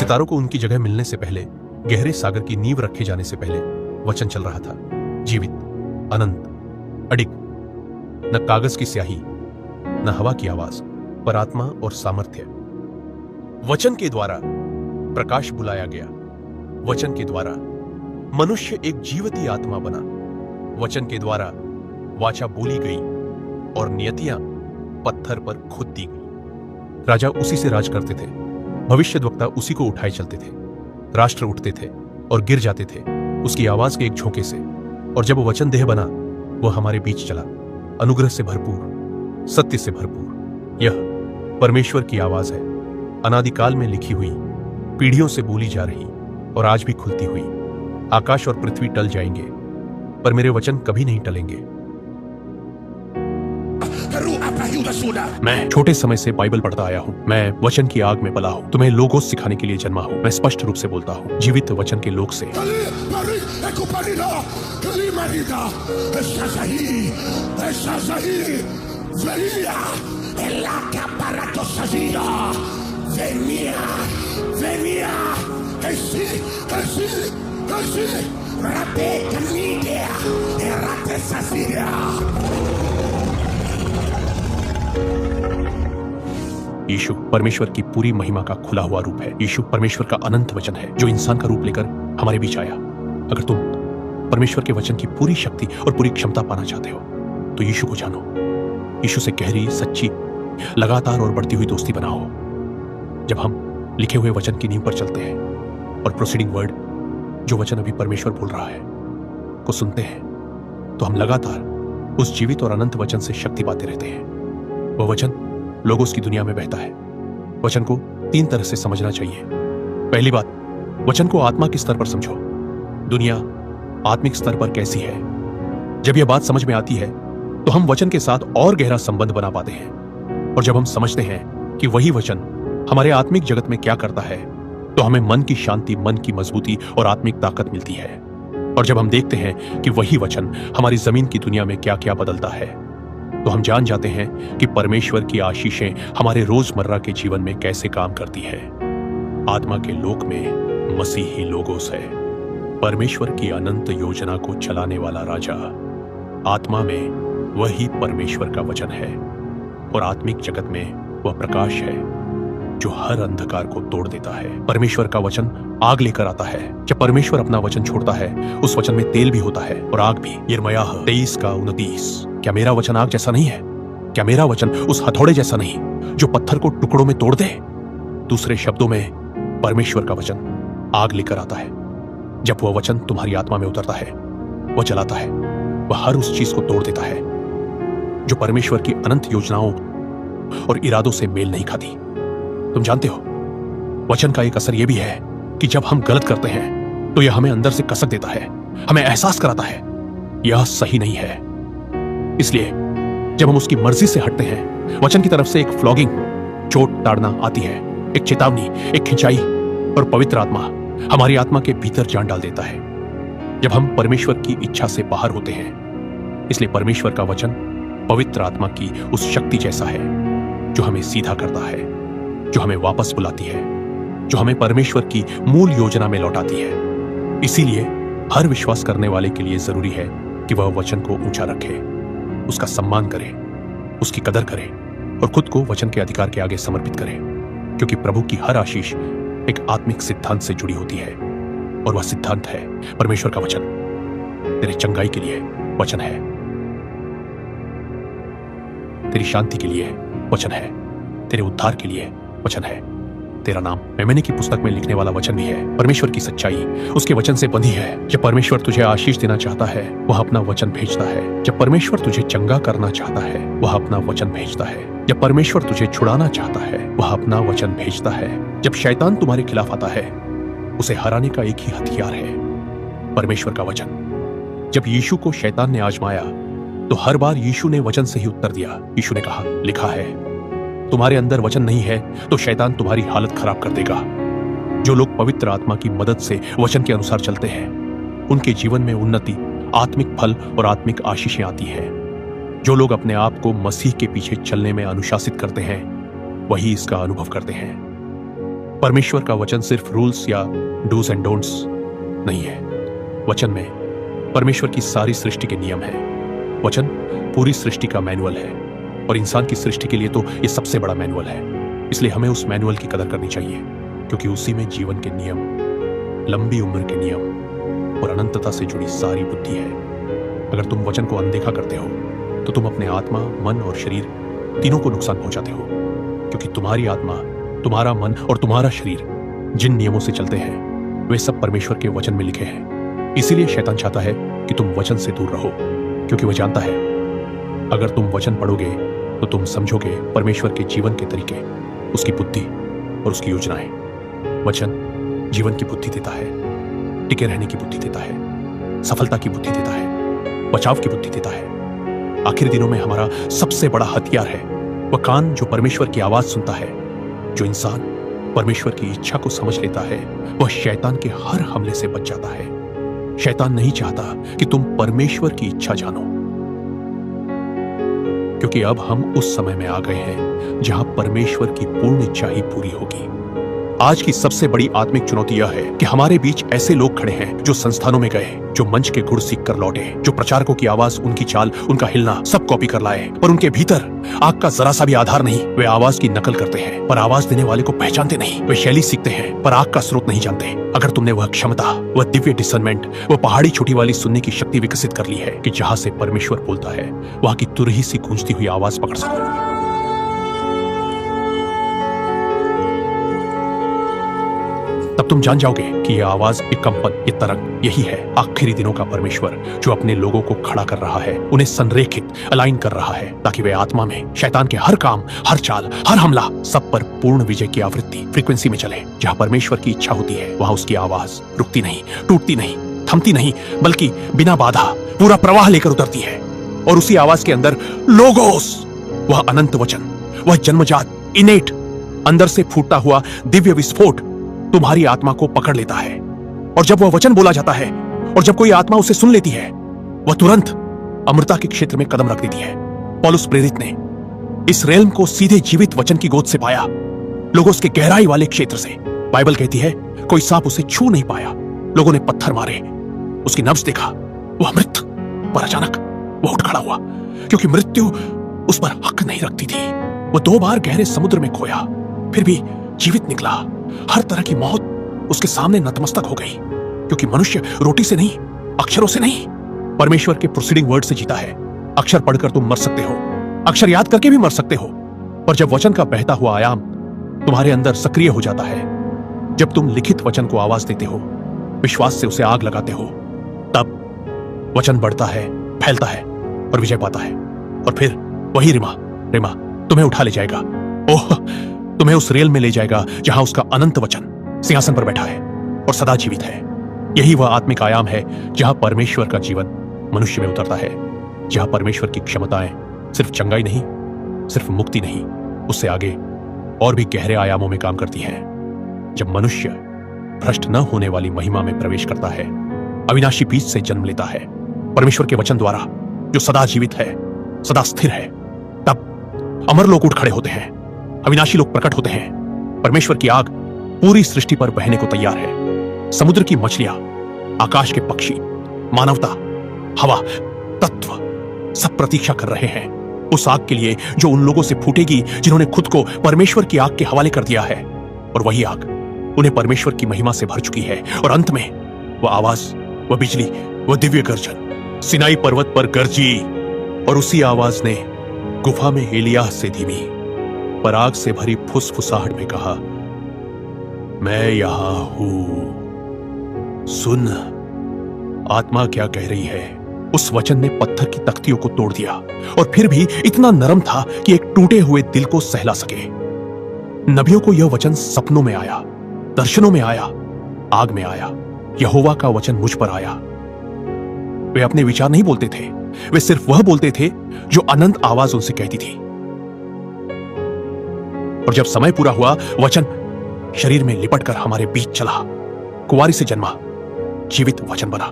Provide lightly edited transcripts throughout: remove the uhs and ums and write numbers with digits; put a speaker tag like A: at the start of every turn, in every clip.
A: सितारों को उनकी जगह मिलने से पहले, गहरे सागर की नींव रखे जाने से पहले वचन चल रहा था, जीवित, अनंत, अडिग। न कागज की स्याही, न हवा की आवाज, पर आत्मा और सामर्थ्य। वचन के द्वारा प्रकाश बुलाया गया, वचन के द्वारा मनुष्य एक जीवती आत्मा बना, वचन के द्वारा वाचा बोली गई और नियतियां पत्थर पर खुद दी गई। राजा उसी से राज करते थे, भविष्यद्वक्ता उसी को उठाए चलते थे, राष्ट्र उठते थे और गिर जाते थे उसकी आवाज के एक झोंके से। और जब वो वचन देह बना, वह हमारे बीच चला, अनुग्रह से भरपूर, सत्य से भरपूर। यह परमेश्वर की आवाज है, अनादिकाल में लिखी हुई, पीढ़ियों से बोली जा रही और आज भी खुलती हुई। आकाश और पृथ्वी टल जाएंगे, पर मेरे वचन कभी नहीं टलेंगे। मैं छोटे समय से बाइबल पढ़ता आया हूँ। मैं वचन की आग में पला हूँ। तुम्हें लोगोस सिखाने के लिए जन्मा हूँ। मैं स्पष्ट रूप से बोलता हूँ, जीवित वचन के लोक से। यीशु परमेश्वर की पूरी महिमा का खुला हुआ रूप है। यीशु परमेश्वर का अनंत वचन है जो इंसान का रूप लेकर हमारे बीच आया। अगर तुम परमेश्वर के वचन की पूरी शक्ति और पूरी क्षमता पाना चाहते हो तो यीशु को जानो। यीशु से गहरी, सच्ची, लगातार और बढ़ती हुई दोस्ती बनाओ। जब हम लिखे हुए वचन की नींव पर चलते हैं और प्रोसीडिंग वर्ड, जो वचन अभी परमेश्वर बोल रहा है, को सुनते हैं, तो हम लगातार उस जीवित और अनंत वचन से शक्ति पाते रहते हैं। वह वचन लोगोस की दुनिया में बहता है। वचन को 3 तरह से समझना चाहिए। पहली बात, वचन को आत्मा के स्तर पर समझो। दुनिया आत्मिक स्तर पर कैसी है? जब यह बात समझ में आती है तो हम वचन के साथ और गहरा संबंध बना पाते हैं। और जब हम समझते हैं कि वही वचन हमारे आत्मिक जगत में क्या करता है, तो हमें मन की शांति, मन की मजबूती और आत्मिक ताकत मिलती है। और जब हम देखते हैं कि वही वचन हमारी जमीन की दुनिया में क्या क्या बदलता है, तो हम जान जाते हैं कि परमेश्वर की आशीषें हमारे रोजमर्रा के जीवन में कैसे काम करती है। आत्मा के लोक में मसीही लोगोस है, परमेश्वर की अनंत योजना को चलाने वाला राजा। आत्मा में वही परमेश्वर का वचन है और आत्मिक जगत में वह प्रकाश है जो हर अंधकार को तोड़ देता है। परमेश्वर का वचन आग लेकर आता है। जब परमेश्वर अपना वचन छोड़ता है, उस वचन में तेल भी होता है और आग भी। यिर्मयाह 23:29। क्या मेरा वचन आग जैसा नहीं है? क्या मेरा वचन उस हथौड़े जैसा नहीं जो पत्थर को टुकड़ों में तोड़ दे? दूसरे शब्दों में, परमेश्वर का वचन आग लेकर आता है। जब वह वचन तुम्हारी आत्मा में उतरता है, वह जलाता है, वह हर उस चीज को तोड़ देता है जो परमेश्वर की अनंत योजनाओं और इरादों से मेल नहीं खाती। तुम जानते हो, वचन का एक असर यह भी है कि जब हम गलत करते हैं तो यह हमें अंदर से कसक देता है, हमें एहसास कराता है यह सही नहीं है। इसलिए जब हम उसकी मर्जी से हटते हैं, वचन की तरफ से एक फ्लॉगिंग, चोट ताड़ना आती है, एक चेतावनी, एक खिंचाई, और पवित्र आत्मा हमारी आत्मा के भीतर जान डाल देता है जब हम परमेश्वर की इच्छा से बाहर होते हैं। इसलिए परमेश्वर का वचन पवित्र आत्मा की उस शक्ति जैसा है जो हमें सीधा करता है, जो हमें वापस बुलाती है, जो हमें परमेश्वर की मूल योजना में लौटाती है। इसीलिए हर विश्वास करने वाले के लिए जरूरी है कि वह वचन को ऊंचा रखे, उसका सम्मान करे, उसकी कदर करे और खुद को वचन के अधिकार के आगे समर्पित करे, क्योंकि प्रभु की हर आशीष एक आत्मिक सिद्धांत से जुड़ी होती है और वह सिद्धांत है परमेश्वर का वचन। तेरे चंगाई के लिए वचन है, तेरी शांति के लिए वचन है, तेरे उद्धार के लिए वचन है। तेरा नाम मेमने की पुस्तक में लिखने वाला वचन भी है। परमेश्वर की सच्चाई उसके वचन से बंधी है। जब परमेश्वर तुझे आशीष देना चाहता है, वह अपना वचन भेजता है। जब परमेश्वर तुझे चंगा करना चाहता है, वह अपना वचन भेजता है। जब परमेश्वर तुझे छुड़ाना चाहता है, वह अपना वचन भेजता है। जब शैतान तुम्हारे खिलाफ आता है, उसे हराने का एक ही हथियार है, परमेश्वर का वचन। जब यीशु को शैतान ने आजमाया तो हर बार यीशु ने वचन से ही उत्तर दिया। यीशु ने कहा, लिखा है। तुम्हारे अंदर वचन नहीं है तो शैतान तुम्हारी हालत खराब कर देगा। जो लोग पवित्र आत्मा की मदद से वचन के अनुसार चलते हैं, उनके जीवन में उन्नति, आत्मिक फल और आत्मिक आशीषें आती हैं। जो लोग अपने आप को मसीह के पीछे चलने में अनुशासित करते हैं, वही इसका अनुभव करते हैं। परमेश्वर का वचन सिर्फ रूल्स या डूज एंड डोंट्स नहीं है। वचन में परमेश्वर की सारी सृष्टि के नियम है। वचन पूरी सृष्टि का मैनुअल है और इंसान की सृष्टि के लिए तो यह सबसे बड़ा मैनुअल है। इसलिए हमें उस मैनुअल की कदर करनी चाहिए, क्योंकि उसी में जीवन के नियम, लंबी उम्र के नियम और अनंतता से जुड़ी सारी बुद्धि है। अगर तुम वचन को अनदेखा करते हो तो तुम अपने आत्मा, मन और शरीर तीनों को नुकसान पहुंचाते हो, क्योंकि तुम्हारी आत्मा, तुम्हारा मन और तुम्हारा शरीर जिन नियमों से चलते हैं वे सब परमेश्वर के वचन में लिखे हैं। इसीलिए शैतान चाहता है कि तुम वचन से दूर रहो, क्योंकि वह जानता है अगर तुम वचन पढ़ोगे तो तुम समझोगे परमेश्वर के जीवन के तरीके, उसकी बुद्धि और उसकी योजनाएं। वचन जीवन की बुद्धि देता है, टिके रहने की बुद्धि देता है, सफलता की बुद्धि देता है, बचाव की बुद्धि देता है। आखिरी दिनों में हमारा सबसे बड़ा हथियार है वह कान जो परमेश्वर की आवाज सुनता है। जो इंसान परमेश्वर की इच्छा को समझ लेता है वह शैतान के हर हमले से बच जाता है। शैतान नहीं चाहता कि तुम परमेश्वर की इच्छा जानो, क्योंकि अब हम उस समय में आ गए हैं जहां परमेश्वर की पूर्ण इच्छा ही पूरी होगी। आज की सबसे बड़ी आत्मिक चुनौती यह है कि हमारे बीच ऐसे लोग खड़े हैं जो संस्थानों में गए, जो मंच के गुण सीख कर लौटे, जो प्रचारकों की आवाज, उनकी चाल, उनका हिलना सब कॉपी कर लाए, पर उनके भीतर आग का जरा सा भी आधार नहीं। वे आवाज की नकल करते हैं पर आवाज देने वाले को पहचानते नहीं। वे शैली सीखते हैं पर आग का स्रोत नहीं जानते। अगर तुमने वह क्षमता, वह दिव्य डिसर्नमेंट, वह पहाड़ी छोटी वाली सुनने की शक्ति विकसित कर ली है कि जहां से परमेश्वर बोलता है वहां की तुरही सी गूंजती हुई आवाज पकड़ सको, तब तुम जान जाओगे कि यह आवाज, ये कंपन, ये तरंग यही है आखिरी दिनों का परमेश्वर, जो अपने लोगों को खड़ा कर रहा है, उन्हें संरेखित, अलाइन कर रहा है, ताकि वे आत्मा में शैतान के हर काम, हर चाल, हर हमला, सब पर पूर्ण विजय की आवृत्ति, फ्रीक्वेंसी में चले। जहां परमेश्वर की इच्छा होती है वहां उसकी आवाज रुकती नहीं, टूटती नहीं, थमती नहीं, बल्कि बिना बाधा पूरा प्रवाह लेकर उतरती है। और उसी आवाज के अंदर लोगोस, वह अनंत वचन, वह जन्मजात, इनेट, अंदर से फूटता हुआ दिव्य विस्फोट तुम्हारी आत्मा को पकड़ लेता है। और जब वह वचन बोला जाता है और जब कोई आत्मा उसे सुन लेती है, वह तुरंत अमृता के क्षेत्र में कदम रख देती है। पौलुस प्रेरित ने इस रेल्म को सीधे जीवित वचन की गोद से पाया, लोगों उसके गहराई वाले क्षेत्र से। बाइबल कहती है कोई सांप उसे छू नहीं पाया। लोगों ने पत्थर मारे, उसकी नब्ज देखा, वह मृत, पर अचानक वह उठ खड़ा हुआ, क्योंकि मृत्यु उस पर हक नहीं रखती थी। वह 2 बार गहरे समुद्र में खोया, फिर भी जीवित निकला। हर तरह की मौत उसके सामने नतमस्तक हो गई, क्योंकि मनुष्य रोटी से नहीं, अक्षरों से नहीं, परमेश्वर के प्रोसीडिंग वर्ड से जीता है। अक्षर पढ़कर तुम मर सकते हो, अक्षर याद करके भी मर सकते हो, पर जब वचन का बहता हुआ आयाम तुम्हारे अंदर सक्रिय हो जाता है, जब तुम लिखित वचन को आवाज देते हो, विश्वास से उसे आग लगाते हो, तब वचन बढ़ता है, फैलता है और विजय पाता है। और फिर वही रिमा तुम्हें उठा ले जाएगा। ओह, तुम्हें उस रेल में ले जाएगा जहां उसका अनंत वचन सिंहासन पर बैठा है और सदा जीवित है। यही वह आत्मिक आयाम है जहां परमेश्वर का जीवन मनुष्य में उतरता है, जहां परमेश्वर की क्षमताएं सिर्फ चंगाई नहीं, सिर्फ मुक्ति नहीं, उससे आगे और भी गहरे आयामों में काम करती हैं। जब मनुष्य भ्रष्ट न होने वाली महिमा में प्रवेश करता है, अविनाशी बीज से जन्म लेता है परमेश्वर के वचन द्वारा, जो सदा जीवित है, सदा स्थिर है, तब अमर लोग उठ खड़े होते हैं, अविनाशी लोग प्रकट होते हैं। परमेश्वर की आग पूरी सृष्टि पर बहने को तैयार है। समुद्र की मछलियां, आकाश के पक्षी, मानवता, हवा, तत्व सब प्रतीक्षा कर रहे हैं उस आग के लिए जो उन लोगों से फूटेगी जिन्होंने खुद को परमेश्वर की आग के हवाले कर दिया है। और वही आग उन्हें परमेश्वर की महिमा से भर चुकी है। और अंत में वह आवाज, वह बिजली, वह दिव्य गर्जन सिनाई पर्वत पर गरजी, और उसी आवाज ने गुफा में एलियाह से धीमी पर आग से भरी फुसफुसाहट में कहा, मैं यहां हूं, सुन आत्मा क्या कह रही है। उस वचन ने पत्थर की तख्तियों को तोड़ दिया, और फिर भी इतना नरम था कि एक टूटे हुए दिल को सहला सके। नबियों को यह वचन सपनों में आया, दर्शनों में आया, आग में आया। यहोवा का वचन मुझ पर आया। वे अपने विचार नहीं बोलते थे, वे सिर्फ वह बोलते थे जो अनंत आवाज उनसे कहती थी। और जब समय पूरा हुआ, वचन शरीर में लिपटकर हमारे बीच चला, कुंवारी से जन्मा, जीवित वचन बना।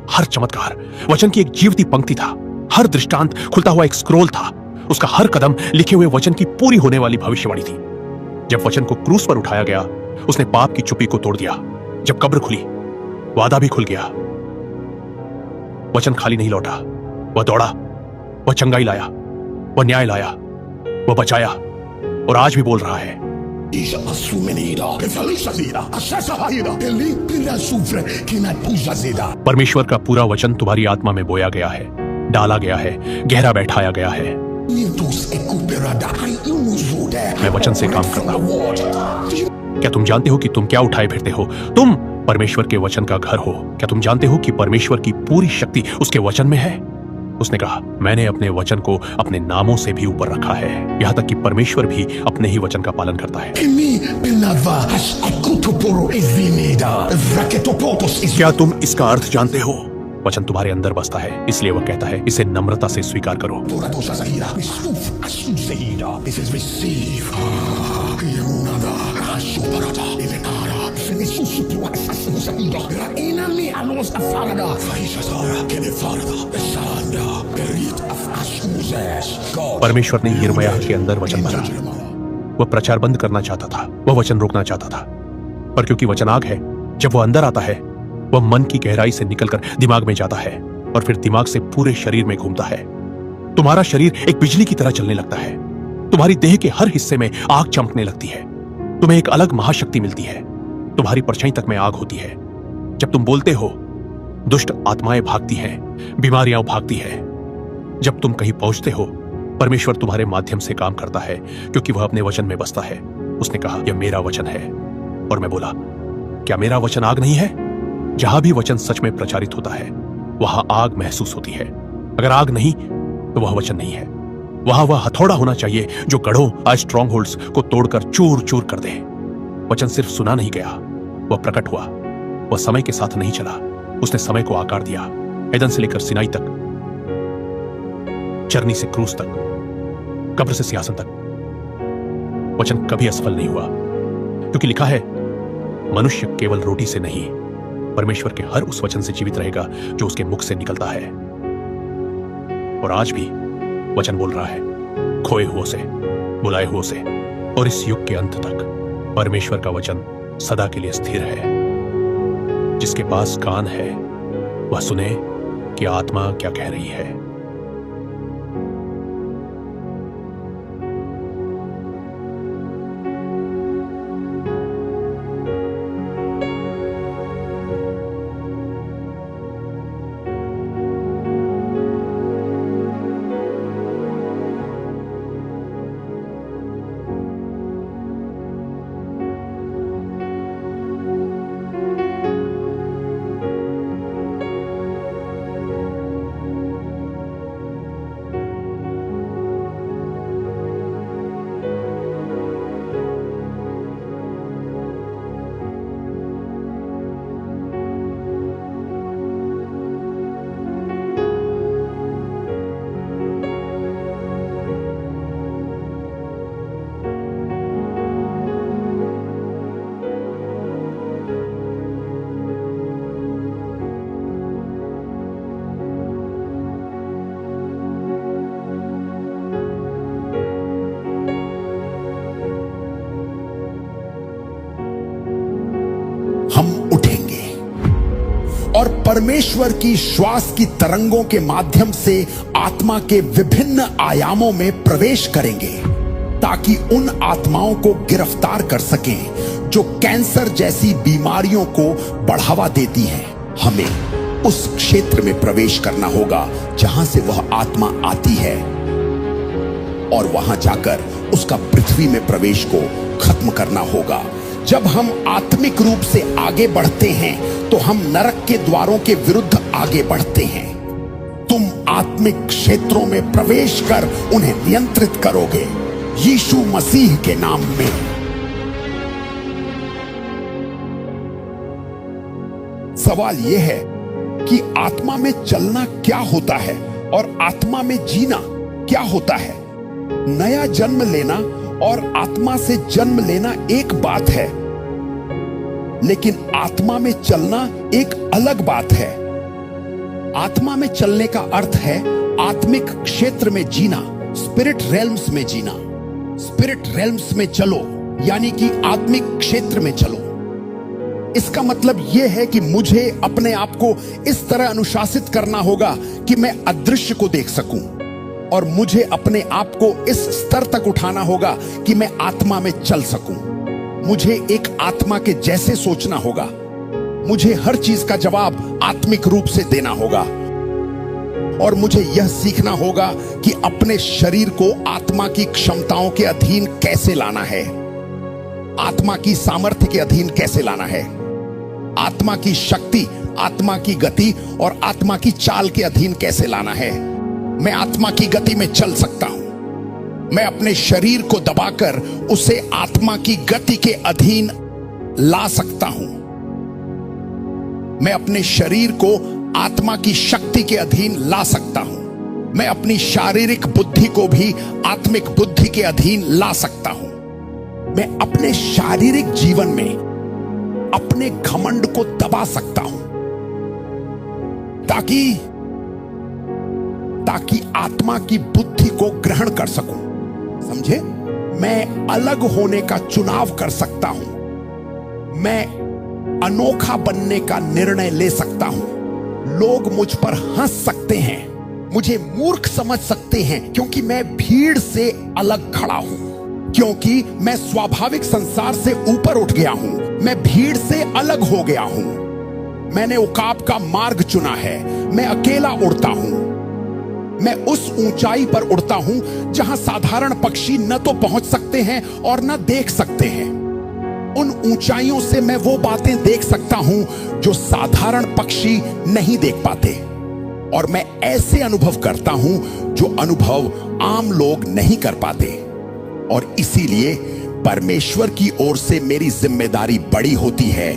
A: हर चमत्कार वचन की एक जीवती पंक्ति था, हर दृष्टांत खुलता हुआ एक स्क्रोल था, उसका हर कदम लिखे हुए वचन की पूरी होने वाली भविष्यवाणी थी। जब वचन को क्रूस पर उठाया गया, उसने पाप की चुप्पी को तोड़ दिया। जब कब्र खुली, वादा भी खुल गया। वचन खाली नहीं लौटा, वह दौड़ा, वह चंगाई लाया, वह न्याय लाया, वह बचाया और आज भी बोल रहा है। परमेश्वर का पूरा वचन तुम्हारी आत्मा में बोया गया है, डाला गया है, गहरा बैठाया गया है। मैं वचन से काम करता हूं। क्या तुम जानते हो कि तुम क्या उठाए फिरते हो? तुम परमेश्वर के वचन का घर हो। क्या तुम जानते हो कि परमेश्वर की पूरी शक्ति उसके वचन में है? उसने कहा, मैंने अपने वचन को अपने नामों से भी ऊपर रखा है। यहां तक कि परमेश्वर भी अपने ही वचन का पालन करता है। क्या तुम इसका अर्थ जानते हो? वचन तुम्हारे अंदर बसता है, इसलिए वह कहता है, इसे नम्रता से स्वीकार करो। परमेश्वर ने यिर्मयाह के अंदर वचन भरा। वह प्रचार बंद करना चाहता था, वह वचन रोकना चाहता था, पर क्योंकि वचन आग है, जब वह अंदर आता है, वह मन की गहराई से निकलकर दिमाग में जाता है और फिर दिमाग से पूरे शरीर में घूमता है। तुम्हारा शरीर एक बिजली की तरह चलने लगता है। तुम्हारी देह के हर हिस्से में आग चमकने लगती है। तुम्हें एक अलग महाशक्ति मिलती है। तुम्हारी परछाई तक में आग होती है। जब तुम बोलते हो, दुष्ट आत्माएं भागती हैं, बीमारियां भागती हैं। जब तुम कहीं पहुंचते हो, परमेश्वर तुम्हारे माध्यम से काम करता है, क्योंकि वह अपने वचन में बसता है। उसने कहा, यह मेरा वचन है। और मैं बोला, क्या मेरा वचन आग नहीं है? जहां भी वचन सच में प्रचारित होता है, वहां आग महसूस होती है। अगर आग नहीं, तो वह वचन नहीं है। वहां वह हथौड़ा होना चाहिए जो गढ़ों, स्ट्रॉन्ग होल्ड्स को तोड़कर चूर चूर कर दे। वचन सिर्फ सुना नहीं गया, वह प्रकट हुआ। वह समय के साथ नहीं चला, उसने समय को आकार दिया। एदन से लेकर सिनाई तक, चरनी से क्रूस तक, कब्र से सिंहासन तक। वचन कभी असफल नहीं हुआ, क्योंकि लिखा है, मनुष्य केवल रोटी से नहीं, परमेश्वर के हर उस वचन से जीवित रहेगा जो उसके मुख से निकलता है। और आज भी वचन बोल रहा है, खोए हुओं से, बुलाए हुओं से, और इस युग के अंत तक परमेश्वर का वचन सदा के लिए स्थिर है। जिसके पास कान है, वह सुने कि आत्मा क्या कह रही है।
B: और परमेश्वर की श्वास की तरंगों के माध्यम से आत्मा के विभिन्न आयामों में प्रवेश करेंगे, ताकि उन आत्माओं को गिरफ्तार कर सकें जो कैंसर जैसी बीमारियों को बढ़ावा देती हैं। हमें उस क्षेत्र में प्रवेश करना होगा जहां से वह आत्मा आती है, और वहां जाकर उसका पृथ्वी में प्रवेश को खत्म करना होगा। जब हम आत्मिक रूप से आगे बढ़ते हैं तो हम नरक के द्वारों के विरुद्ध आगे बढ़ते हैं। तुम आत्मिक क्षेत्रों में प्रवेश कर उन्हें नियंत्रित करोगे, यीशु मसीह के नाम में। सवाल यह है कि आत्मा में चलना क्या होता है और आत्मा में जीना क्या होता है। नया जन्म लेना और आत्मा से जन्म लेना एक बात है, लेकिन आत्मा में चलना एक अलग बात है। आत्मा में चलने का अर्थ है आत्मिक क्षेत्र में जीना, स्पिरिट रेल्म्स में जीना। स्पिरिट रेल्म्स में चलो, यानी कि आत्मिक क्षेत्र में चलो। इसका मतलब यह है कि मुझे अपने आप को इस तरह अनुशासित करना होगा कि मैं अदृश्य को देख सकूं, और मुझे अपने आप को इस स्तर तक उठाना होगा कि मैं आत्मा में चल सकूं। मुझे एक आत्मा के जैसे सोचना होगा। मुझे हर चीज का जवाब आत्मिक रूप से देना होगा, और मुझे यह सीखना होगा कि अपने शरीर को आत्मा की क्षमताओं के अधीन कैसे लाना है, आत्मा की सामर्थ्य के अधीन कैसे लाना है, आत्मा की शक्ति, आत्मा की गति और आत्मा की चाल के अधीन कैसे लाना है। मैं आत्मा की गति में चल सकता हूं। मैं अपने शरीर को दबाकर उसे आत्मा की गति के अधीन ला सकता हूं। मैं अपने शरीर को आत्मा की शक्ति के अधीन ला सकता हूं। मैं अपनी शारीरिक बुद्धि को भी आत्मिक बुद्धि के अधीन ला सकता हूं। मैं अपने शारीरिक जीवन में अपने घमंड को दबा सकता हूं, ताकि आत्मा की बुद्धि को ग्रहण कर सकूं। समझे? मैं अलग होने का चुनाव कर सकता हूं। मैं अनोखा बनने का निर्णय ले सकता हूं। लोग मुझ पर हंस सकते हैं, मुझे मूर्ख समझ सकते हैं, क्योंकि मैं भीड़ से अलग खड़ा हूं, क्योंकि मैं स्वाभाविक संसार से ऊपर उठ गया हूं। मैं भीड़ से अलग हो गया हूं। मैंने उकाब का मार्ग चुना है। मैं अकेला उड़ता हूं। मैं उस ऊंचाई पर उड़ता हूं जहां साधारण पक्षी न तो पहुंच सकते हैं और न देख सकते हैं। उन ऊंचाइयों से मैं वो बातें देख सकता हूं जो साधारण पक्षी नहीं देख पाते, और मैं ऐसे अनुभव करता हूं जो अनुभव आम लोग नहीं कर पाते। और इसीलिए परमेश्वर की ओर से मेरी जिम्मेदारी बड़ी होती है,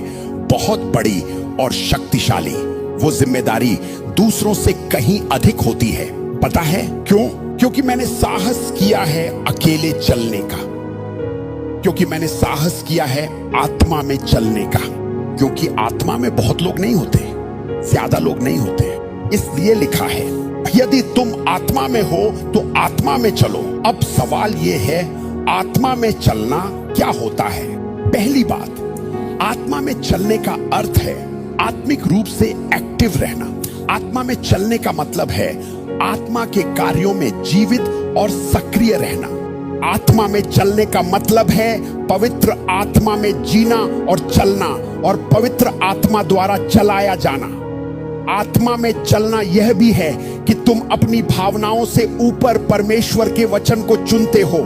B: बहुत बड़ी और शक्तिशाली। वो जिम्मेदारी दूसरों से कहीं अधिक होती है। पता है क्यों? क्योंकि मैंने साहस किया है अकेले चलने का, क्योंकि मैंने साहस किया है आत्मा में चलने का, क्योंकि आत्मा में बहुत लोग नहीं होते, ज्यादा लोग नहीं होते। इसलिए लिखा है, यदि तुम आत्मा में हो तो आत्मा में चलो। अब सवाल यह है, आत्मा में चलना क्या होता है? पहली बात, आत्मा में चलने का अर्थ है आत्मिक रूप से एक्टिव रहना। आत्मा में चलने का मतलब है आत्मा के कार्यों में जीवित और सक्रिय रहना। आत्मा में चलने का मतलब है पवित्र आत्मा में जीना और चलना, और पवित्र आत्मा द्वारा चलाया जाना। आत्मा में चलना यह भी है कि तुम अपनी भावनाओं से ऊपर परमेश्वर के वचन को चुनते हो,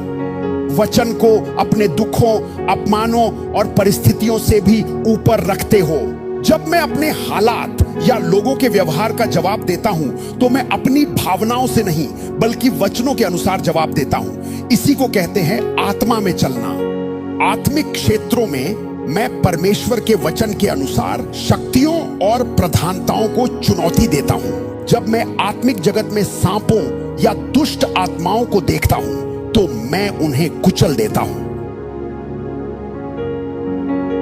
B: वचन को अपने दुखों, अपमानों और परिस्थितियों से भी ऊपर रखते हो। जब मैं अपने हालात या लोगों के व्यवहार का जवाब देता हूं तो मैं अपनी भावनाओं से नहीं बल्कि वचनों के अनुसार जवाब देता हूं। इसी को कहते हैं आत्मा में चलना। आत्मिक क्षेत्रों में मैं परमेश्वर के वचन के अनुसार शक्तियों और प्रधानताओं को चुनौती देता हूं। जब मैं आत्मिक जगत में सांपों या दुष्ट आत्माओं को देखता हूं तो मैं उन्हें कुचल देता हूं।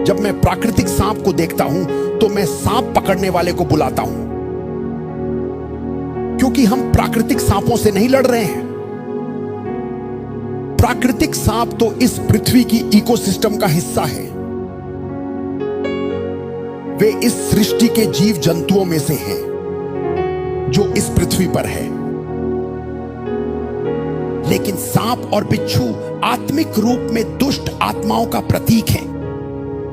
B: जब मैं प्राकृतिक सांप को देखता हूं तो मैं सांप पकड़ने वाले को बुलाता हूं, क्योंकि हम प्राकृतिक सांपों से नहीं लड़ रहे हैं। प्राकृतिक सांप तो इस पृथ्वी की इकोसिस्टम का हिस्सा है। वे इस सृष्टि के जीव जंतुओं में से हैं जो इस पृथ्वी पर है। लेकिन सांप और बिच्छू आत्मिक रूप में दुष्ट आत्माओं का प्रतीक है,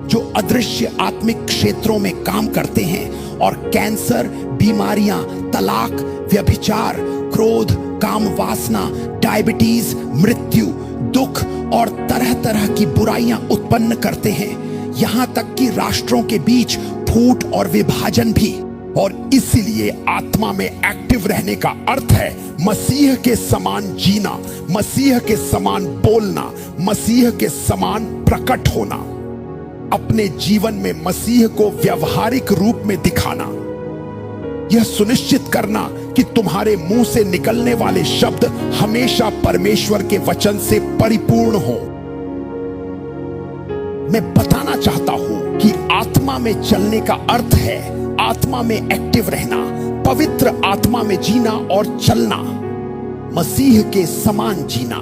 B: जो अदृश्य आत्मिक क्षेत्रों में काम करते हैं और कैंसर, बीमारियां, तलाक, व्यभिचार, क्रोध, काम वासना, डायबिटीज, मृत्यु, दुख और तरह तरह की बुराइयां उत्पन्न करते हैं, यहां तक कि राष्ट्रों के बीच फूट और विभाजन भी। और इसीलिए आत्मा में एक्टिव रहने का अर्थ है मसीह के समान जीना, मसीह के समान बोलना, मसीह के समान प्रकट होना, अपने जीवन में मसीह को व्यवहारिक रूप में दिखाना, यह सुनिश्चित करना कि तुम्हारे मुंह से निकलने वाले शब्द हमेशा परमेश्वर के वचन से परिपूर्ण हो। मैं बताना चाहता हूं कि आत्मा में चलने का अर्थ है आत्मा में एक्टिव रहना, पवित्र आत्मा में जीना और चलना, मसीह के समान जीना।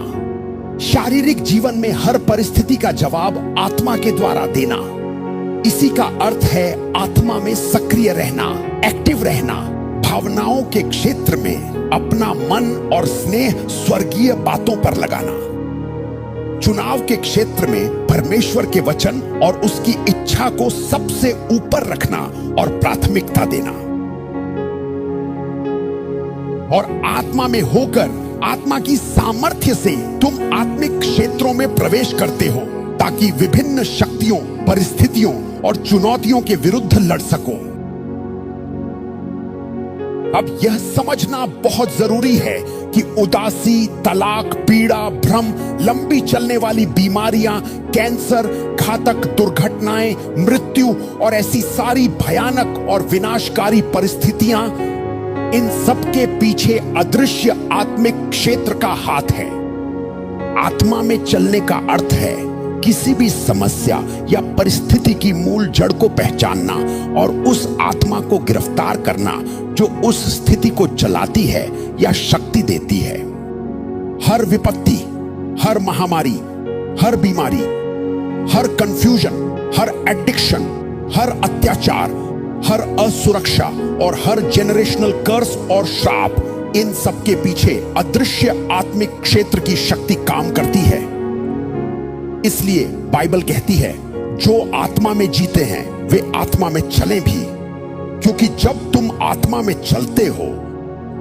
B: शारीरिक जीवन में हर परिस्थिति का जवाब आत्मा के द्वारा देना। इसी का अर्थ है आत्मा में सक्रिय रहना, एक्टिव रहना। भावनाओं के क्षेत्र में अपना मन और स्नेह स्वर्गीय बातों पर लगाना। चुनाव के क्षेत्र में परमेश्वर के वचन और उसकी इच्छा को सबसे ऊपर रखना और प्राथमिकता देना। और आत्मा में होकर आत्मा की सामर्थ्य से तुम आत्मिक क्षेत्रों में प्रवेश करते हो ताकि विभिन्न शक्तियों, परिस्थितियों और चुनौतियों के विरुद्ध लड़ सको। अब यह समझना बहुत जरूरी है कि उदासी, तलाक, पीड़ा, भ्रम, लंबी चलने वाली बीमारियां, कैंसर, घातक दुर्घटनाएं, मृत्यु और ऐसी सारी भयानक और विनाशकारी परिस्थितियां, इन सब के पीछे अदृश्य आत्मिक क्षेत्र का हाथ है। आत्मा में चलने का अर्थ है किसी भी समस्या या परिस्थिति की मूल जड़ को पहचानना और उस आत्मा को गिरफ्तार करना जो उस स्थिति को चलाती है या शक्ति देती है। हर विपत्ति, हर महामारी, हर बीमारी, हर कंफ्यूजन, हर एडिक्शन, हर अत्याचार, हर असुरक्षा और हर जेनरेशनल कर्स और श्राप, इन सब के पीछे अदृश्य आत्मिक क्षेत्र की शक्ति काम करती है। इसलिए बाइबल कहती है जो आत्मा में जीते हैं वे आत्मा में चलें भी, क्योंकि जब तुम आत्मा में चलते हो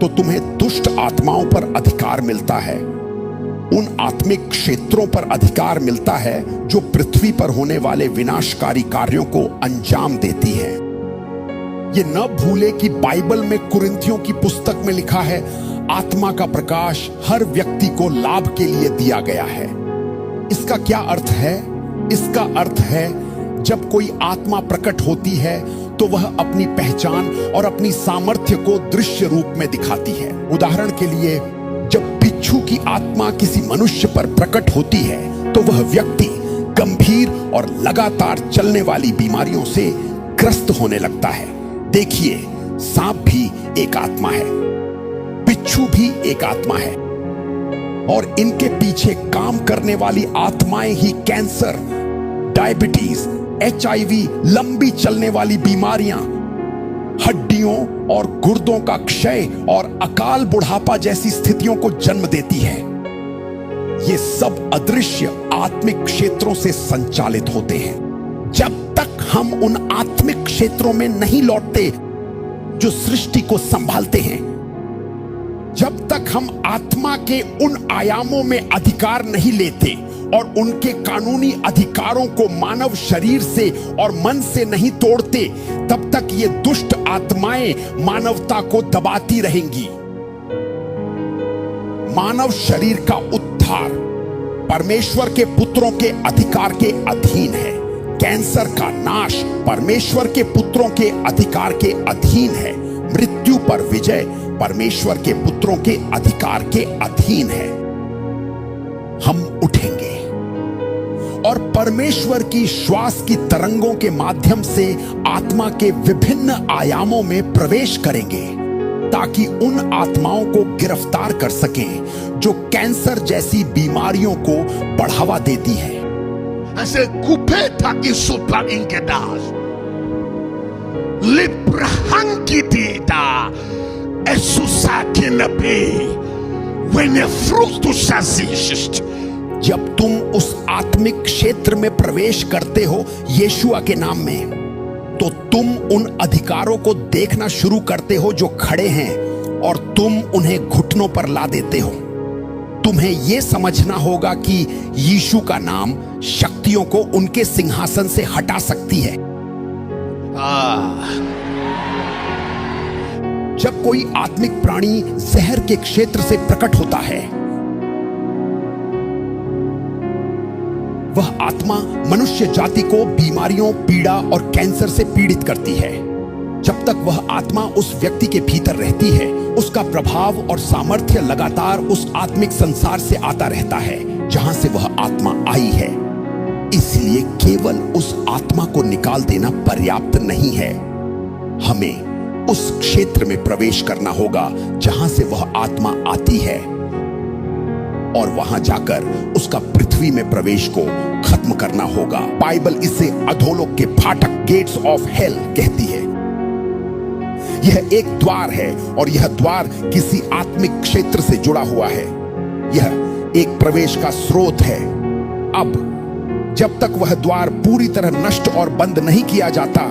B: तो तुम्हें दुष्ट आत्माओं पर अधिकार मिलता है, उन आत्मिक क्षेत्रों पर अधिकार मिलता है जो पृथ्वी पर होने वाले विनाशकारी कार्यों को अंजाम देती है। ये न भूले कि बाइबल में कुरिन्थियों की पुस्तक में लिखा है आत्मा का प्रकाश हर व्यक्ति को लाभ के लिए दिया गया है। इसका क्या अर्थ है? इसका अर्थ है जब कोई आत्मा प्रकट होती है तो वह अपनी पहचान और अपनी सामर्थ्य को दृश्य रूप में दिखाती है। उदाहरण के लिए, जब बिच्छू की आत्मा किसी मनुष्य पर प्रकट होती है तो वह व्यक्ति गंभीर और लगातार चलने वाली बीमारियों से ग्रस्त होने लगता है। देखिए, सांप भी एक आत्मा है, बिच्छू भी एक आत्मा है, और इनके पीछे काम करने वाली आत्माएं ही कैंसर, डायबिटीज, HIV, लंबी चलने वाली बीमारियां, हड्डियों और गुर्दों का क्षय और अकाल बुढ़ापा जैसी स्थितियों को जन्म देती है। ये सब अदृश्य आत्मिक क्षेत्रों से संचालित होते हैं। जब तक हम उन आत्मिक क्षेत्रों में नहीं लौटते जो सृष्टि को संभालते हैं, जब तक हम आत्मा के उन आयामों में अधिकार नहीं लेते और उनके कानूनी अधिकारों को मानव शरीर से और मन से नहीं तोड़ते, तब तक ये दुष्ट आत्माएं मानवता को दबाती रहेंगी। मानव शरीर का उद्धार परमेश्वर के पुत्रों के अधिकार के अधीन है। कैंसर का नाश परमेश्वर के पुत्रों के अधिकार के अधीन है। मृत्यु पर विजय परमेश्वर के पुत्रों के अधिकार के अधीन है। हम उठेंगे और परमेश्वर की श्वास की तरंगों के माध्यम से आत्मा के विभिन्न आयामों में प्रवेश करेंगे ताकि उन आत्माओं को गिरफ्तार कर सकें जो कैंसर जैसी बीमारियों को बढ़ावा देती है।
C: ऐसे कुपेता की super इंकेदास librahangidida esusakinepe when a fructus.
B: जब तुम उस आत्मिक क्षेत्र में प्रवेश करते हो यीशुआ के नाम में, तो तुम उन अधिकारों को देखना शुरू करते हो जो खड़े हैं और तुम उन्हें घुटनों पर ला देते हो। तुम्हें यह समझना होगा कि यीशु का नाम शक्तियों को उनके सिंहासन से हटा सकती है। जब कोई आत्मिक प्राणी जहर के क्षेत्र से प्रकट होता है, वह आत्मा मनुष्य जाति को बीमारियों, पीड़ा और कैंसर से पीड़ित करती है। जब तक वह आत्मा उस व्यक्ति के भीतर रहती है, उसका प्रभाव और सामर्थ्य लगातार उस आत्मिक संसार से आता रहता है जहां से वह आत्मा आई है। इसलिए केवल उस आत्मा को निकाल देना पर्याप्त नहीं है, हमें उस क्षेत्र में प्रवेश करना होगा जहां से वह आत्मा आती है। और वहां जाकर उसका पृथ्वी में प्रवेश को खत्म करना होगा। बाइबल इसे अधोलोक के फाटक, गेट्स ऑफ हेल कहती है। यह एक द्वार है और यह द्वार किसी आत्मिक क्षेत्र से जुड़ा हुआ है। यह एक प्रवेश का स्रोत है। अब जब तक वह द्वार पूरी तरह नष्ट और बंद नहीं किया जाता,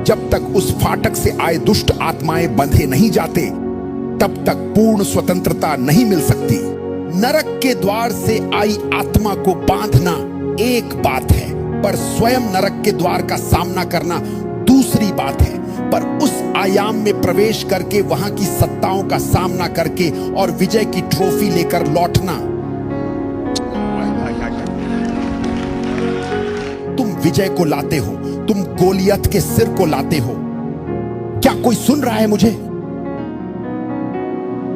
B: जब तक उस फाटक से आए दुष्ट आत्माएं बंधे नहीं जाते, तब तक पूर्ण स्वतंत्रता नहीं मिल सकती। नरक के द्वार से आई आत्मा को बांधना एक बात है, पर स्वयं नरक के द्वार का सामना करना दूसरी बात है। पर उस आयाम में प्रवेश करके वहां की सत्ताओं का सामना करके और विजय की ट्रॉफी लेकर लौटना, तुम विजय को लाते हो, तुम गोलियत के सिर को लाते हो। क्या कोई सुन रहा है मुझे?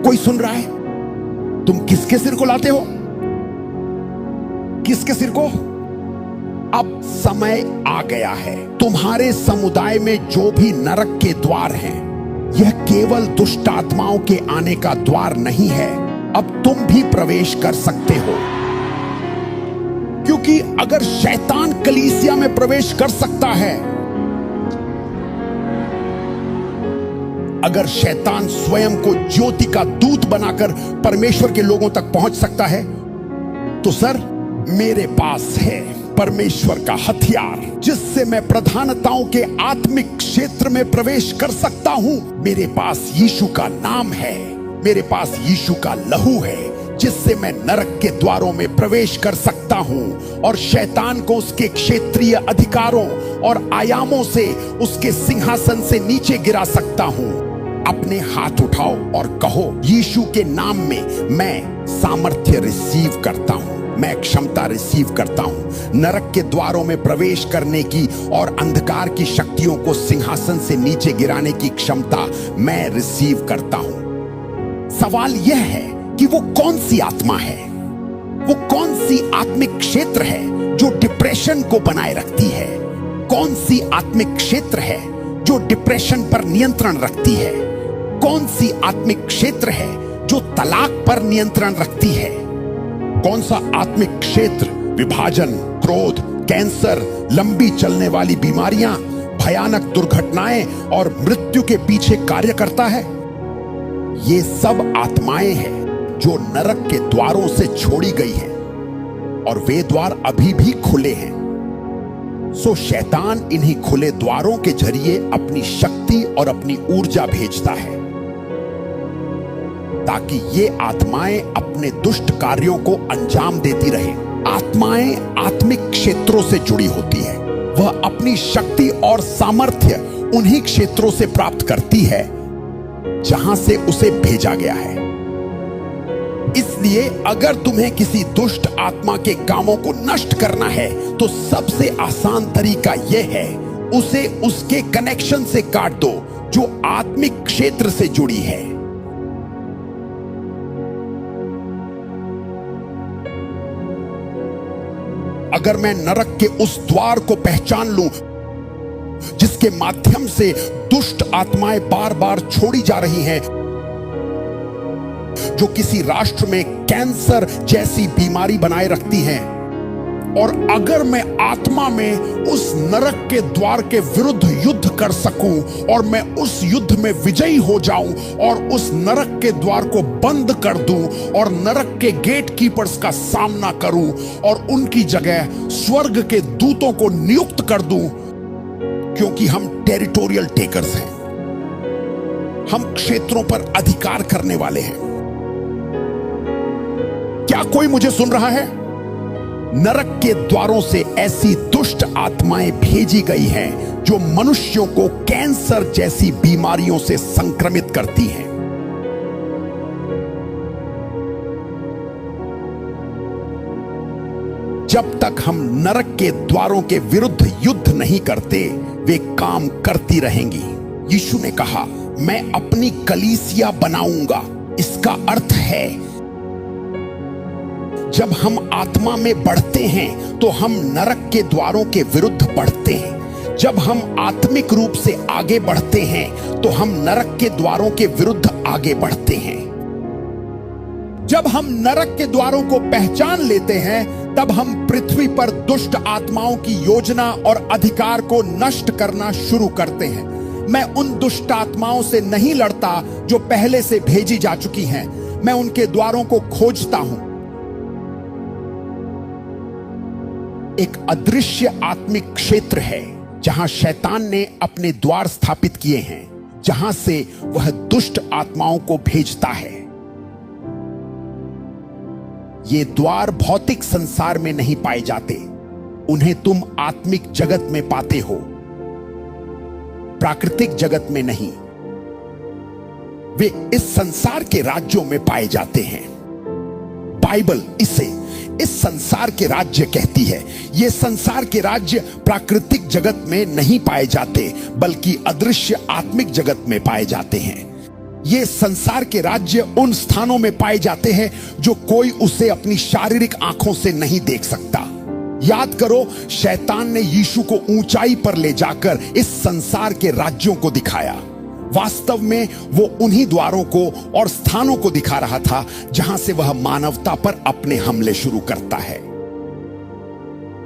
B: कोई सुन रहा है? तुम किसके सिर को लाते हो? किसके सिर को? अब समय आ गया है। तुम्हारे समुदाय में जो भी नरक के द्वार हैं, यह केवल दुष्ट आत्माओं के आने का द्वार नहीं है। अब तुम भी प्रवेश कर सकते हो, क्योंकि अगर शैतान कलीसिया में प्रवेश कर सकता है, अगर शैतान स्वयं को ज्योति का दूत बनाकर परमेश्वर के लोगों तक पहुंच सकता है, तो सर मेरे पास है परमेश्वर का हथियार, जिससे मैं प्रधानताओं के आत्मिक क्षेत्र में प्रवेश कर सकता हूं। मेरे पास यीशु का नाम है, मेरे पास यीशु का लहू है, जिससे मैं नरक के द्वारों में प्रवेश कर सकता हूं और शैतान को उसके क्षेत्रीय अधिकारों और आयामों से, उसके सिंहासन से नीचे गिरा सकता हूं। अपने हाथ उठाओ और कहो, यीशु के नाम में मैं सामर्थ्य रिसीव करता हूं, मैं क्षमता रिसीव करता हूं नरक के द्वारों में प्रवेश करने की और अंधकार की शक्तियों को सिंहासन से नीचे गिराने की क्षमता मैं रिसीव करता हूं। सवाल यह है कि वो कौन सी आत्मा है, वो कौन सी आत्मिक क्षेत्र है जो डिप्रेशन को बनाए रखती है? कौन सी आत्मिक क्षेत्र है जो डिप्रेशन पर नियंत्रण रखती है? कौन सी आत्मिक क्षेत्र है जो तलाक पर नियंत्रण रखती है? कौन सा आत्मिक क्षेत्र विभाजन, क्रोध, कैंसर, लंबी चलने वाली बीमारियां, भयानक दुर्घटनाएं और मृत्यु के पीछे कार्य करता है? ये सब आत्माएं हैं जो नरक के द्वारों से छोड़ी गई हैं और वे द्वार अभी भी खुले हैं। सो शैतान इन्हीं खुले द्वारों के जरिए अपनी शक्ति और अपनी ऊर्जा भेजता है, ताकि ये आत्माएं अपने दुष्ट कार्यों को अंजाम देती रहे। आत्माएं आत्मिक क्षेत्रों से जुड़ी होती है। वह अपनी शक्ति और सामर्थ्य उन्हीं क्षेत्रों से प्राप्त करती है जहां से उसे भेजा गया है। इसलिए अगर तुम्हें किसी दुष्ट आत्मा के कामों को नष्ट करना है, तो सबसे आसान तरीका यह है, उसे उसके कनेक्शन से काट दो जो आत्मिक क्षेत्र से जुड़ी है। अगर मैं नरक के उस द्वार को पहचान लूं जिसके माध्यम से दुष्ट आत्माएं बार बार छोड़ी जा रही हैं, जो किसी राष्ट्र में कैंसर जैसी बीमारी बनाए रखती हैं, और अगर मैं आत्मा में उस नरक के द्वार के विरुद्ध युद्ध कर सकूं और मैं उस युद्ध में विजयी हो जाऊं और उस नरक के द्वार को बंद कर दूं और नरक के गेट कीपर्स का सामना करूं और उनकी जगह स्वर्ग के दूतों को नियुक्त कर दूं, क्योंकि हम टेरिटोरियल टेकर्स हैं, हम क्षेत्रों पर अधिकार करने वाले हैं। क्या कोई मुझे सुन रहा है? नरक के द्वारों से ऐसी दुष्ट आत्माएं भेजी गई हैं जो मनुष्यों को कैंसर जैसी बीमारियों से संक्रमित करती हैं। जब तक हम नरक के द्वारों के विरुद्ध युद्ध नहीं करते, वे काम करती रहेंगी। यीशु ने कहा, मैं अपनी कलीसिया बनाऊंगा। इसका अर्थ है जब हम आत्मा में बढ़ते हैं तो हम नरक के द्वारों के विरुद्ध बढ़ते हैं। जब हम आत्मिक रूप से आगे बढ़ते हैं तो हम नरक के द्वारों के विरुद्ध आगे बढ़ते हैं। जब हम नरक के द्वारों को पहचान लेते हैं, तब हम पृथ्वी पर दुष्ट आत्माओं की योजना और अधिकार को नष्ट करना शुरू करते हैं। मैं उन दुष्ट आत्माओं से नहीं लड़ता जो पहले से भेजी जा चुकी हैं। मैं उनके द्वारों को खोजता हूं। एक अदृश्य आत्मिक क्षेत्र है जहां शैतान ने अपने द्वार स्थापित किए हैं, जहां से वह दुष्ट आत्माओं को भेजता है। ये द्वार भौतिक संसार में नहीं पाए जाते, उन्हें तुम आत्मिक जगत में पाते हो, प्राकृतिक जगत में नहीं। वे इस संसार के राज्यों में पाए जाते हैं। बाइबल इसे इस संसार के राज्य कहती है। ये संसार के राज्य प्राकृतिक जगत में नहीं पाए जाते, बल्कि अदृश्य आत्मिक जगत में पाए जाते हैं। ये संसार के राज्य उन स्थानों में पाए जाते हैं जो कोई उसे अपनी शारीरिक आंखों से नहीं देख सकता। याद करो, शैतान ने यीशु को ऊंचाई पर ले जाकर इस संसार के राज्यों को दिखाया। वास्तव में वो उन्हीं द्वारों को और स्थानों को दिखा रहा था जहां से वह मानवता पर अपने हमले शुरू करता है।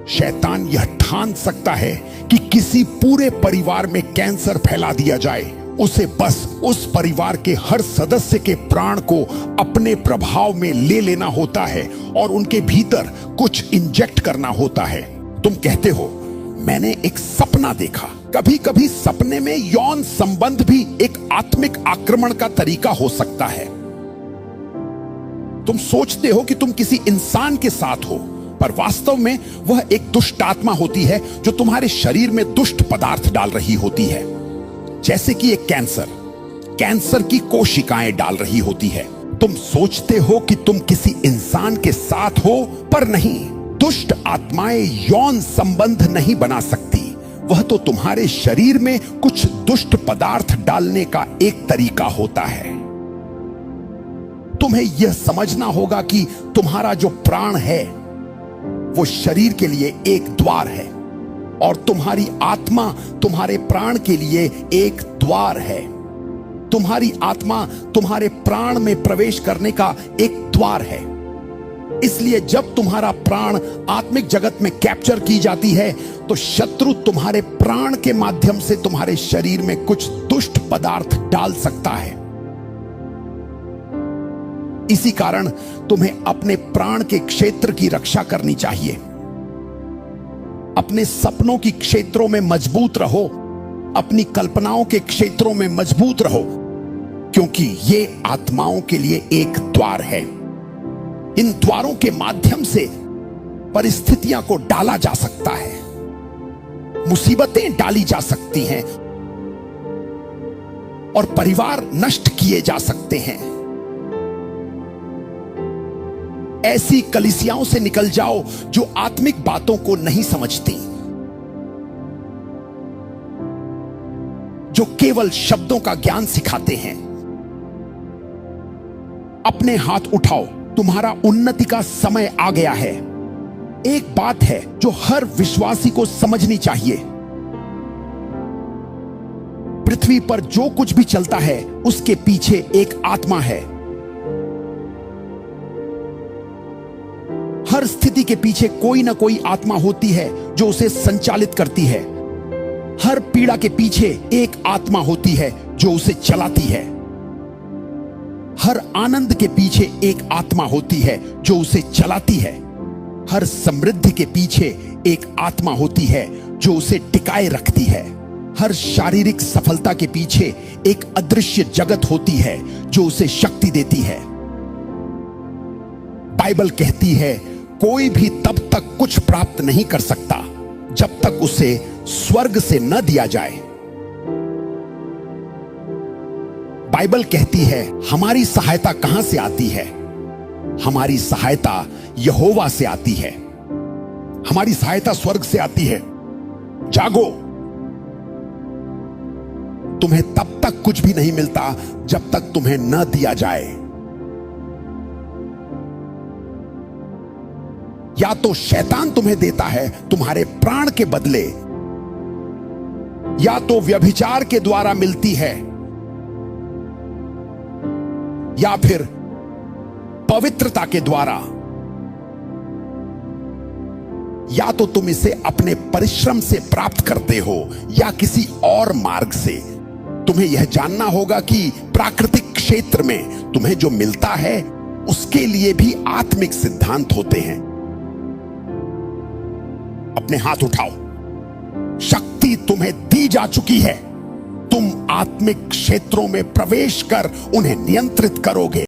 B: शैतान यह ठान सकता है कि किसी पूरे परिवार में कैंसर फैला दिया जाए। उसे बस उस परिवार के हर सदस्य के प्राण को अपने प्रभाव में ले लेना होता है और उनके भीतर कुछ इंजेक्ट करना होता है। तुम कहते हो, मैंने एक सपना देखा। कभी कभी सपने में यौन संबंध भी एक आत्मिक आक्रमण का तरीका हो सकता है। तुम सोचते हो कि तुम किसी इंसान के साथ हो, पर वास्तव में वह एक दुष्ट आत्मा होती है जो तुम्हारे शरीर में दुष्ट पदार्थ डाल रही होती है। जैसे कि एक कैंसर की कोशिकाएं डाल रही होती है। तुम सोचते हो कि तुम किसी इंसान के साथ हो, पर नहीं। दुष्ट आत्माएं यौन संबंध नहीं बना सकती। वह तो तुम्हारे शरीर में कुछ दुष्ट पदार्थ डालने का एक तरीका होता है। तुम्हें यह समझना होगा कि तुम्हारा जो प्राण है वो शरीर के लिए एक द्वार है और तुम्हारी आत्मा तुम्हारे प्राण के लिए एक द्वार है। तुम्हारी आत्मा तुम्हारे प्राण में प्रवेश करने का एक द्वार है। इसलिए जब तुम्हारा प्राण आत्मिक जगत में कैप्चर की जाती है, तो शत्रु तुम्हारे प्राण के माध्यम से तुम्हारे शरीर में कुछ दुष्ट पदार्थ डाल सकता है। इसी कारण तुम्हें अपने प्राण के क्षेत्र की रक्षा करनी चाहिए। अपने सपनों की क्षेत्रों में मजबूत रहो, अपनी कल्पनाओं के क्षेत्रों में मजबूत रहो, क्योंकि ये आत्माओं के लिए एक द्वार है। इन द्वारों के माध्यम से परिस्थितियां को डाला जा सकता है, मुसीबतें डाली जा सकती हैं और परिवार नष्ट किए जा सकते हैं। ऐसी कलीसियाओं से निकल जाओ जो आत्मिक बातों को नहीं समझती, जो केवल शब्दों का ज्ञान सिखाते हैं। अपने हाथ उठाओ, तुम्हारा उन्नति का समय आ गया है। एक बात है जो हर विश्वासी को समझनी चाहिए, पृथ्वी पर जो कुछ भी चलता है उसके पीछे एक आत्मा है। हर स्थिति के पीछे कोई ना कोई आत्मा होती है जो उसे संचालित करती है। हर पीड़ा के पीछे एक आत्मा होती है जो उसे चलाती है। हर आनंद के पीछे एक आत्मा होती है जो उसे चलाती है। हर समृद्धि के पीछे एक आत्मा होती है जो उसे टिकाए रखती है। हर शारीरिक सफलता के पीछे एक अदृश्य जगत होती है जो उसे शक्ति देती है। बाइबल कहती है, कोई भी तब तक कुछ प्राप्त नहीं कर सकता जब तक उसे स्वर्ग से न दिया जाए। बाइबल कहती है, हमारी सहायता कहां से आती है? हमारी सहायता यहोवा से आती है। हमारी सहायता स्वर्ग से आती है। जागो, तुम्हें तब तक कुछ भी नहीं मिलता जब तक तुम्हें न दिया जाए। या तो शैतान तुम्हें देता है तुम्हारे प्राण के बदले, या तो व्यभिचार के द्वारा मिलती है, या फिर पवित्रता के द्वारा, या तो तुम इसे अपने परिश्रम से प्राप्त करते हो या किसी और मार्ग से। तुम्हें यह जानना होगा कि प्राकृतिक क्षेत्र में तुम्हें जो मिलता है उसके लिए भी आत्मिक सिद्धांत होते हैं। अपने हाथ उठाओ, शक्ति तुम्हें दी जा चुकी है। तुम आत्मिक क्षेत्रों में प्रवेश कर उन्हें नियंत्रित करोगे।